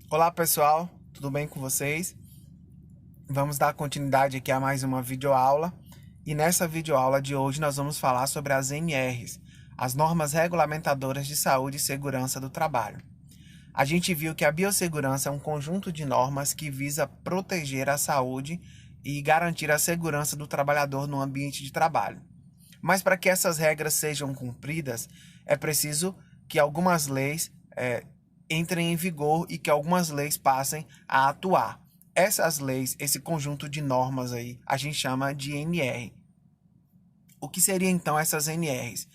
Olá pessoal, tudo bem com vocês? Vamos dar continuidade aqui a mais uma videoaula e nessa videoaula de hoje nós vamos falar sobre as NRs, as normas regulamentadoras de saúde e segurança do trabalho. A gente viu que a biossegurança é um conjunto de normas que visa proteger a saúde e garantir a segurança do trabalhador no ambiente de trabalho. Mas para que essas regras sejam cumpridas, é preciso que algumas leis entrem em vigor e que algumas leis passem a atuar. Essas leis, esse conjunto de normas aí, a gente chama de NR. O que seriam então essas NRs?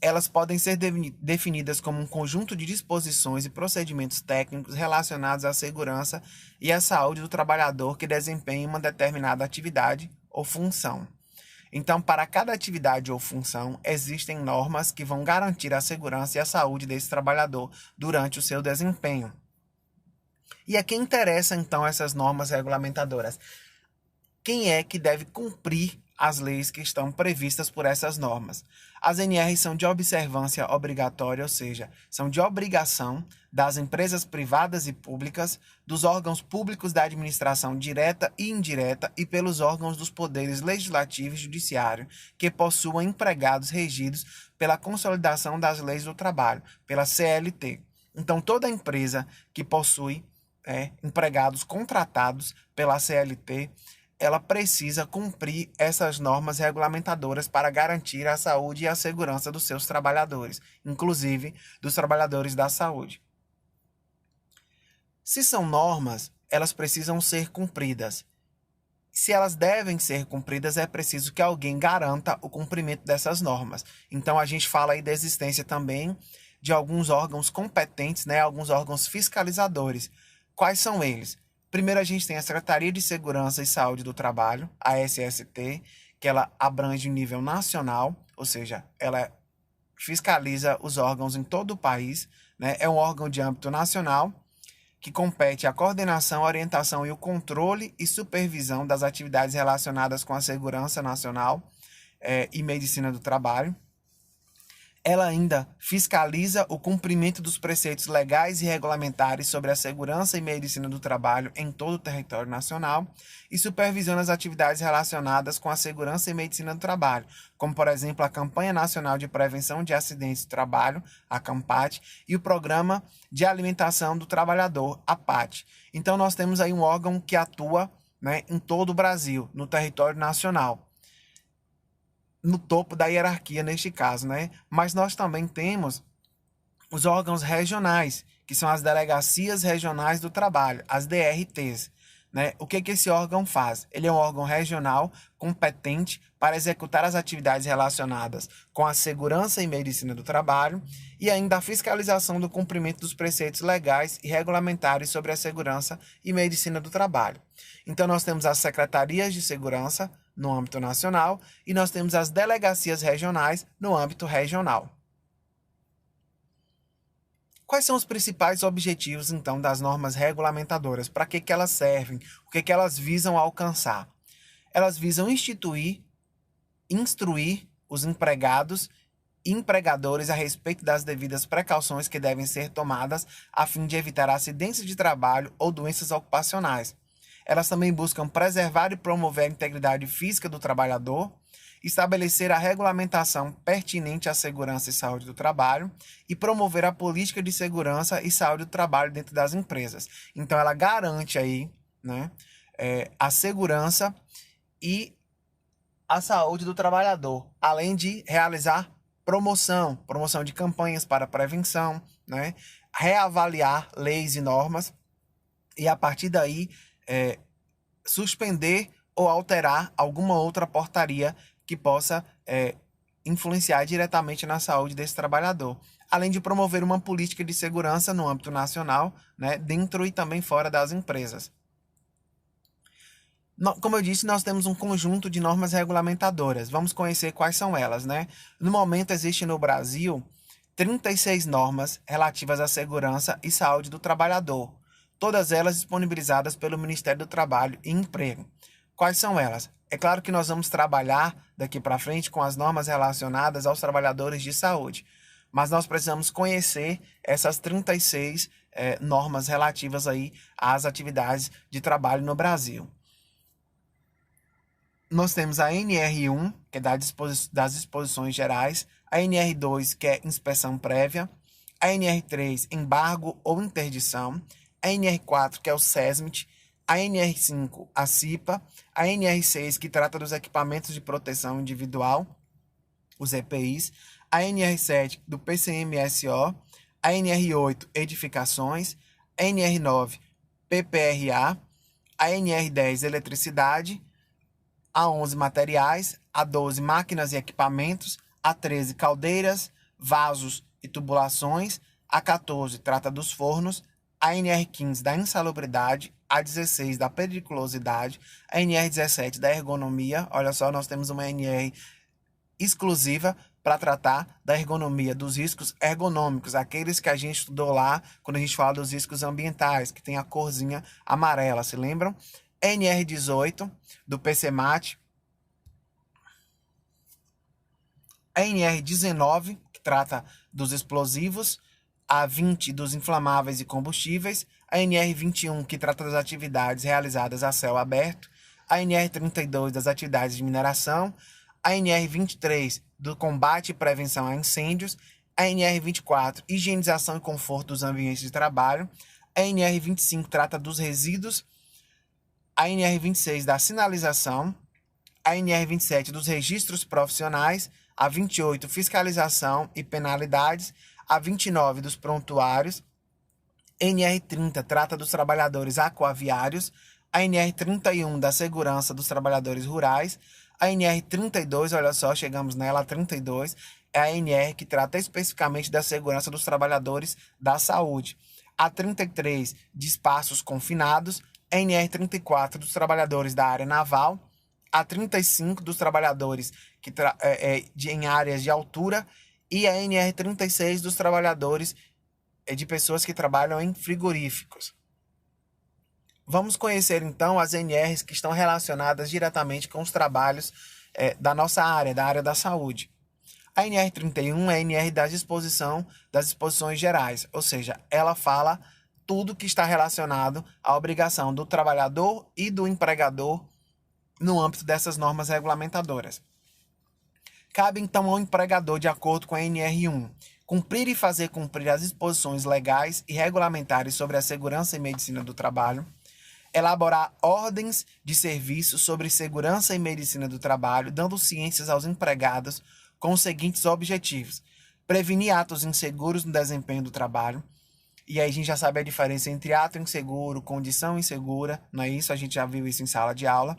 Elas podem ser definidas como um conjunto de disposições e procedimentos técnicos relacionados à segurança e à saúde do trabalhador que desempenha uma determinada atividade ou função. Então, para cada atividade ou função, existem normas que vão garantir a segurança e a saúde desse trabalhador durante o seu desempenho. E a quem interessa, então, essas normas regulamentadoras? Quem é que deve cumprir as leis que estão previstas por essas normas? As NRs são de observância obrigatória, ou seja, são de obrigação das empresas privadas e públicas, dos órgãos públicos da administração direta e indireta e pelos órgãos dos poderes legislativo e judiciário, que possuam empregados regidos pela Consolidação das Leis do Trabalho, pela CLT. Então, toda empresa que possui empregados contratados pela CLT, ela precisa cumprir essas normas regulamentadoras para garantir a saúde e a segurança dos seus trabalhadores, inclusive dos trabalhadores da saúde. Se são normas, elas precisam ser cumpridas. Se elas devem ser cumpridas, é preciso que alguém garanta o cumprimento dessas normas. Então, a gente fala aí da existência também de alguns órgãos competentes, alguns órgãos fiscalizadores. Quais são eles? Primeiro, a gente tem a Secretaria de Segurança e Saúde do Trabalho, a SST, que ela abrange o nível nacional, ou seja, ela fiscaliza os órgãos em todo o país, É um órgão de âmbito nacional que compete à coordenação, orientação e o controle e supervisão das atividades relacionadas com a segurança nacional e medicina do trabalho. Ela ainda fiscaliza o cumprimento dos preceitos legais e regulamentares sobre a segurança e medicina do trabalho em todo o território nacional e supervisiona as atividades relacionadas com a segurança e medicina do trabalho, como, por exemplo, a Campanha Nacional de Prevenção de Acidentes do Trabalho, a CAMPAT, e o Programa de Alimentação do Trabalhador, a PAT. Então, nós temos aí um órgão que atua em todo o Brasil, no território nacional, no topo da hierarquia neste caso, Mas nós também temos os órgãos regionais, que são as Delegacias Regionais do Trabalho, as DRTs, O que esse órgão faz? Ele é um órgão regional competente para executar as atividades relacionadas com a segurança e medicina do trabalho e ainda a fiscalização do cumprimento dos preceitos legais e regulamentares sobre a segurança e medicina do trabalho. Então, nós temos as secretarias de segurança no âmbito nacional e nós temos as delegacias regionais no âmbito regional. Quais são os principais objetivos, então, das normas regulamentadoras? Para que elas servem? O que elas visam alcançar? Elas visam instruir os empregados e empregadores a respeito das devidas precauções que devem ser tomadas a fim de evitar acidentes de trabalho ou doenças ocupacionais. Elas também buscam preservar e promover a integridade física do trabalhador, estabelecer a regulamentação pertinente à segurança e saúde do trabalho e promover a política de segurança e saúde do trabalho dentro das empresas. Então, ela garante aí, a segurança e a saúde do trabalhador, além de realizar promoção de campanhas para prevenção, reavaliar leis e normas e, a partir daí, suspender ou alterar alguma outra portaria que possa influenciar diretamente na saúde desse trabalhador, além de promover uma política de segurança no âmbito nacional, dentro e também fora das empresas. Como eu disse, nós temos um conjunto de normas regulamentadoras. Vamos conhecer quais são elas, No momento, existe no Brasil 36 normas relativas à segurança e saúde do trabalhador, todas elas disponibilizadas pelo Ministério do Trabalho e Emprego. Quais são elas? É claro que nós vamos trabalhar daqui para frente com as normas relacionadas aos trabalhadores de saúde, mas nós precisamos conhecer essas 36 normas relativas aí às atividades de trabalho no Brasil. Nós temos a NR1, que é das disposições gerais, a NR2, que é inspeção prévia, a NR3, embargo ou interdição, a NR4, que é o SESMIT, a NR5, a CIPA, a NR6, que trata dos equipamentos de proteção individual, os EPIs, a NR7, do PCMSO, a NR8, edificações, a NR9, PPRA, a NR10, eletricidade, a 11, materiais, a 12, máquinas e equipamentos, a 13, caldeiras, vasos e tubulações, a 14, trata dos fornos, a NR15, da insalubridade, a 16, da periculosidade, a NR17, da ergonomia. Olha só, nós temos uma NR exclusiva para tratar da ergonomia, dos riscos ergonômicos, aqueles que a gente estudou lá quando a gente fala dos riscos ambientais, que tem a corzinha amarela, se lembram? NR18, do PCMAT, a NR19, que trata dos explosivos, a 20, dos inflamáveis e combustíveis, a NR21, que trata das atividades realizadas a céu aberto, a NR32, das atividades de mineração, a NR23, do combate e prevenção a incêndios, a NR24, higienização e conforto dos ambientes de trabalho, a NR25, trata dos resíduos, a NR26, da sinalização, a NR27, dos registros profissionais, a 28, fiscalização e penalidades, a 29, dos prontuários, NR30, trata dos trabalhadores aquaviários, a NR31, da segurança dos trabalhadores rurais, a NR32, olha só, chegamos nela, a 32, é a NR que trata especificamente da segurança dos trabalhadores da saúde. A 33, de espaços confinados, a NR34, dos trabalhadores da área naval, a 35, dos trabalhadores em áreas de altura, e a NR36, dos trabalhadores de pessoas que trabalham em frigoríficos. Vamos conhecer, então, as NRs que estão relacionadas diretamente com os trabalhos da nossa área, da área da saúde. A NR31 é a NR das disposições gerais, ou seja, ela fala tudo que está relacionado à obrigação do trabalhador e do empregador no âmbito dessas normas regulamentadoras. Cabe, então, ao empregador, de acordo com a NR1, cumprir e fazer cumprir as disposições legais e regulamentares sobre a segurança e medicina do trabalho, elaborar ordens de serviço sobre segurança e medicina do trabalho, dando ciências aos empregados com os seguintes objetivos: prevenir atos inseguros no desempenho do trabalho, e aí a gente já sabe a diferença entre ato inseguro, condição insegura, não é isso? A gente já viu isso em sala de aula.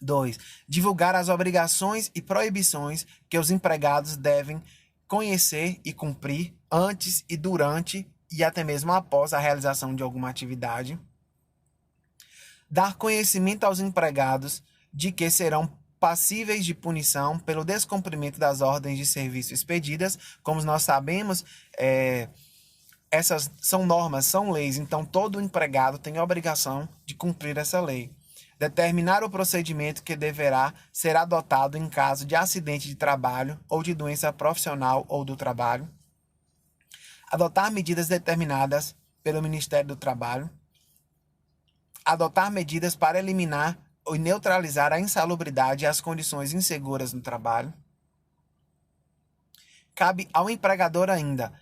2. Divulgar as obrigações e proibições que os empregados devem conhecer e cumprir antes e durante e até mesmo após a realização de alguma atividade. Dar conhecimento aos empregados de que serão passíveis de punição pelo descumprimento das ordens de serviço expedidas. Como nós sabemos, essas são normas, são leis, então todo empregado tem a obrigação de cumprir essa lei. Determinar o procedimento que deverá ser adotado em caso de acidente de trabalho ou de doença profissional ou do trabalho. Adotar medidas determinadas pelo Ministério do Trabalho. Adotar medidas para eliminar ou neutralizar a insalubridade e as condições inseguras no trabalho. Cabe ao empregador ainda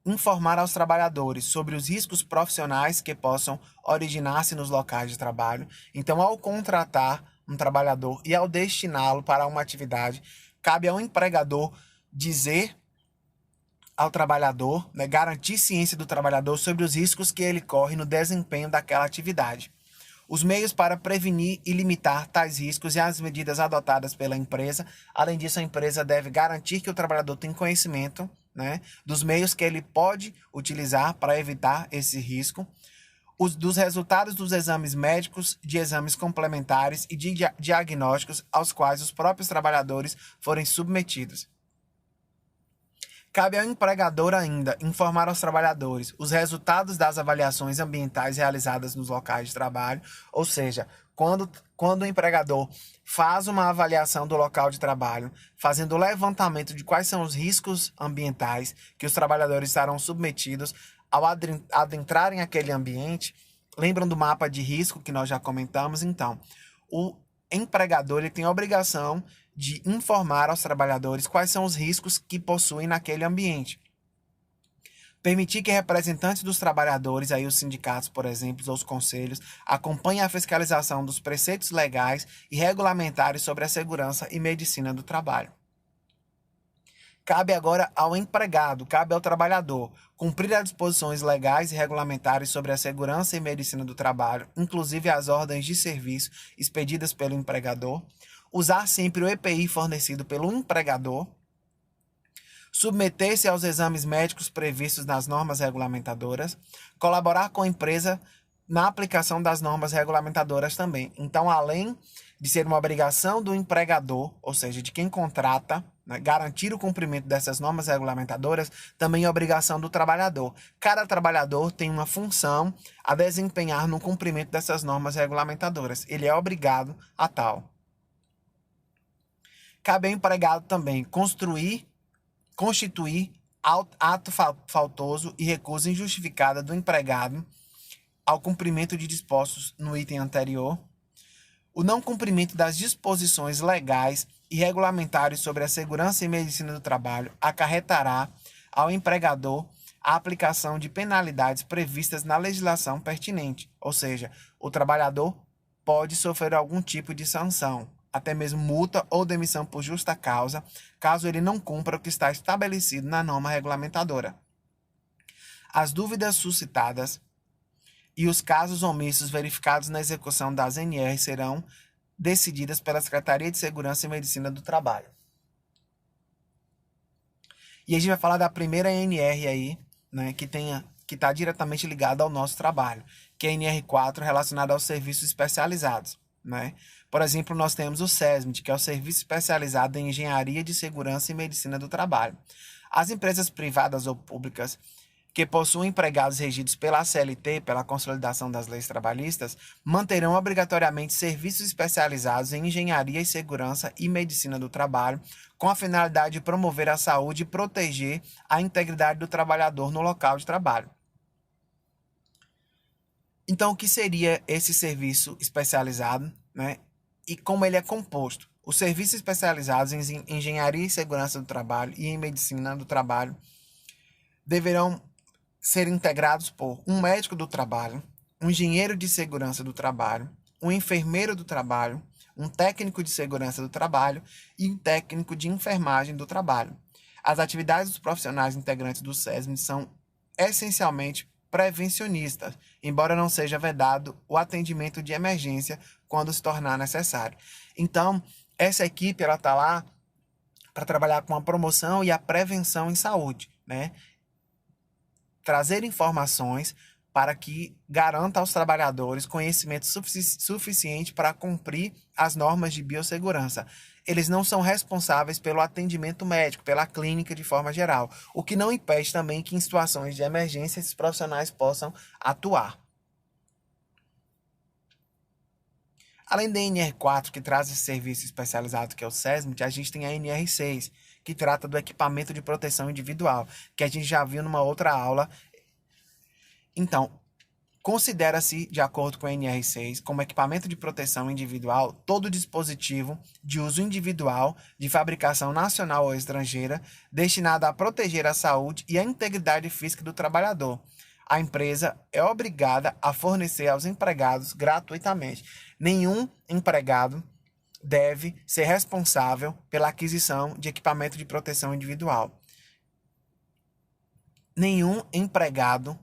informar aos trabalhadores sobre os riscos profissionais que possam originar-se nos locais de trabalho. Então, ao contratar um trabalhador e ao destiná-lo para uma atividade, cabe ao empregador dizer ao trabalhador, garantir ciência do trabalhador sobre os riscos que ele corre no desempenho daquela atividade. Os meios para prevenir e limitar tais riscos e as medidas adotadas pela empresa. Além disso, a empresa deve garantir que o trabalhador tem conhecimento, dos meios que ele pode utilizar para evitar esse risco, dos resultados dos exames médicos, de exames complementares e de diagnósticos aos quais os próprios trabalhadores forem submetidos. Cabe ao empregador ainda informar aos trabalhadores os resultados das avaliações ambientais realizadas nos locais de trabalho, ou seja, quando o empregador faz uma avaliação do local de trabalho, fazendo o levantamento de quais são os riscos ambientais que os trabalhadores estarão submetidos ao adentrarem aquele ambiente, lembram do mapa de risco que nós já comentamos? Então, o empregador ele tem a obrigação de informar aos trabalhadores quais são os riscos que possuem naquele ambiente. Permitir que representantes dos trabalhadores, aí os sindicatos, por exemplo, ou os conselhos, acompanhem a fiscalização dos preceitos legais e regulamentares sobre a segurança e medicina do trabalho. Cabe agora ao empregado, cabe ao trabalhador, cumprir as disposições legais e regulamentares sobre a segurança e medicina do trabalho, inclusive as ordens de serviço expedidas pelo empregador, usar sempre o EPI fornecido pelo empregador, submeter-se aos exames médicos previstos nas normas regulamentadoras, colaborar com a empresa na aplicação das normas regulamentadoras também. Então, além de ser uma obrigação do empregador, ou seja, de quem contrata, né, garantir o cumprimento dessas normas regulamentadoras, também é obrigação do trabalhador. Cada trabalhador tem uma função a desempenhar no cumprimento dessas normas regulamentadoras. Ele é obrigado a tal. Cabe ao empregado também constituir ato faltoso e recusa injustificada do empregado ao cumprimento de dispostos no item anterior. O não cumprimento das disposições legais e regulamentares sobre a segurança e medicina do trabalho acarretará ao empregador a aplicação de penalidades previstas na legislação pertinente, ou seja, o trabalhador pode sofrer algum tipo de sanção, até mesmo multa ou demissão por justa causa, caso ele não cumpra o que está estabelecido na norma regulamentadora. As dúvidas suscitadas e os casos omissos verificados na execução das NR serão decididas pela Secretaria de Segurança e Medicina do Trabalho. E a gente vai falar da primeira NR aí, né, que está diretamente ligada ao nosso trabalho, que é a NR4 relacionada aos serviços especializados, né? Por exemplo, nós temos o SESMIT, que é o Serviço Especializado em Engenharia de Segurança e Medicina do Trabalho. As empresas privadas ou públicas que possuem empregados regidos pela CLT, pela Consolidação das Leis Trabalhistas, manterão obrigatoriamente serviços especializados em engenharia e segurança e medicina do trabalho, com a finalidade de promover a saúde e proteger a integridade do trabalhador no local de trabalho. Então, o que seria esse serviço especializado, né? E como ele é composto? Os serviços especializados em engenharia e segurança do trabalho e em medicina do trabalho deverão ser integrados por um médico do trabalho, um engenheiro de segurança do trabalho, um enfermeiro do trabalho, um técnico de segurança do trabalho e um técnico de enfermagem do trabalho. As atividades dos profissionais integrantes do SESM são essencialmente prevencionistas, embora não seja vedado o atendimento de emergência quando se tornar necessário. Então, essa equipe ela está lá para trabalhar com a promoção e a prevenção em saúde, né? Trazer informações para que garanta aos trabalhadores conhecimento suficiente para cumprir as normas de biossegurança. Eles não são responsáveis pelo atendimento médico, pela clínica de forma geral, o que não impede também que em situações de emergência esses profissionais possam atuar. Além da NR4, que traz esse serviço especializado que é o SESMIT, a gente tem a NR6, que trata do equipamento de proteção individual, que a gente já viu numa outra aula. Então, considera-se, de acordo com a NR6, como equipamento de proteção individual todo dispositivo de uso individual, de fabricação nacional ou estrangeira, destinado a proteger a saúde e a integridade física do trabalhador. A empresa é obrigada a fornecer aos empregados gratuitamente. Nenhum empregado deve ser responsável pela aquisição de equipamento de proteção individual. Nenhum empregado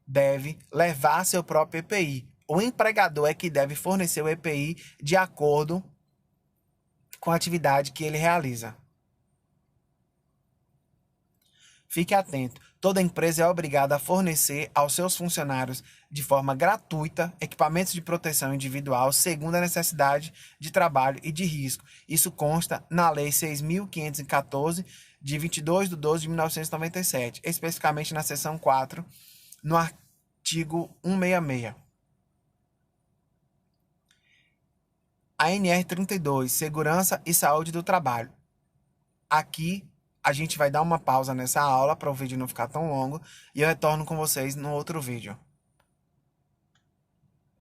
deve levar seu próprio EPI. O empregador é que deve fornecer o EPI de acordo com a atividade que ele realiza. Fique atento, toda empresa é obrigada a fornecer aos seus funcionários de forma gratuita equipamentos de proteção individual segundo a necessidade de trabalho e de risco. Isso consta na Lei 6.514, de 22/12/1997, especificamente na seção 4, no artigo 166. A NR32, Segurança e Saúde do Trabalho. Aqui a gente vai dar uma pausa nessa aula para o vídeo não ficar tão longo e eu retorno com vocês no outro vídeo.